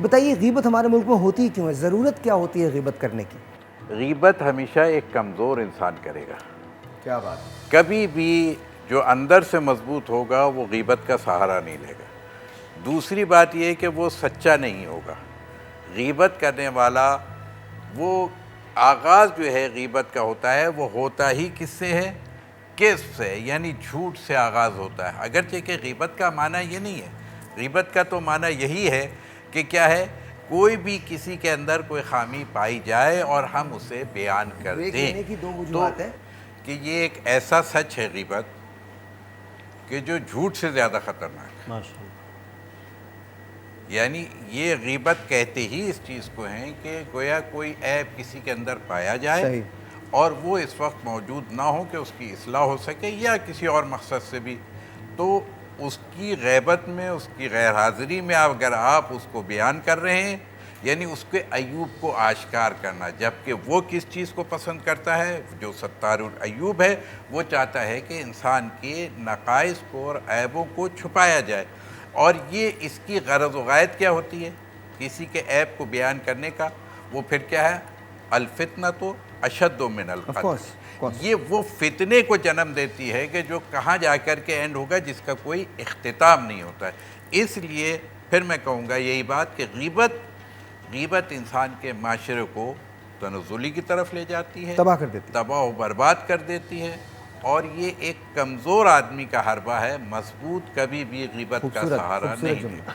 بتائیے غیبت ہمارے ملک میں ہوتی کیوں ہے؟ ضرورت کیا ہوتی ہے غیبت کرنے کی؟ غیبت ہمیشہ ایک کمزور انسان کرے گا. کیا بات؟ کبھی بھی جو اندر سے مضبوط ہوگا وہ غیبت کا سہارا نہیں لے گا. دوسری بات یہ کہ وہ سچا نہیں ہوگا. غیبت کرنے والا وہ آغاز جو ہے غیبت کا ہوتا ہے وہ ہوتا ہی کس سے ہے؟ کذب سے، یعنی جھوٹ سے آغاز ہوتا ہے. اگرچہ کہ غیبت کا معنی یہ نہیں ہے. غیبت کا تو معنی یہی ہے کہ کیا ہے، کوئی بھی کسی کے اندر کوئی خامی پائی جائے اور ہم اسے بیان کر دیکھ دیں. لینے کی دو تو وجوہات ہیں. کہ یہ ایک ایسا سچ ہے غیبت کہ جو جھوٹ سے زیادہ خطرناک ہے. ماشاءاللہ. یعنی یہ غیبت کہتے ہی اس چیز کو ہیں کہ گویا کوئی عیب کسی کے اندر پایا جائے صحیح. اور وہ اس وقت موجود نہ ہو کہ اس کی اصلاح ہو سکے یا کسی اور مقصد سے بھی. تو اس کی غیبت میں، اس کی غیر حاضری میں اگر آپ اس کو بیان کر رہے ہیں، یعنی اس کے عیوب کو آشکار کرنا. جبکہ وہ کس چیز کو پسند کرتا ہے؟ جو ستار العیوب ہے، وہ چاہتا ہے کہ انسان کے نقائص کو اور عیبوں کو چھپایا جائے. اور یہ اس کی غرض و غایت کیا ہوتی ہے کسی کے عیب کو بیان کرنے کا؟ وہ پھر کیا ہے؟ الفتنۃ اشد من القتل. یہ وہ فتنے کو جنم دیتی ہے کہ جو کہاں جا کر کے اینڈ ہوگا، جس کا کوئی اختتام نہیں ہوتا ہے. اس لیے پھر میں کہوں گا یہی بات کہ غیبت انسان کے معاشرے کو تنزلی کی طرف لے جاتی ہے، تباہ کر دیتی ہے، تباہ و برباد کر دیتی ہے. اور یہ ایک کمزور آدمی کا حربہ ہے. مضبوط کبھی بھی غیبت کا سہارا نہیں دیتا.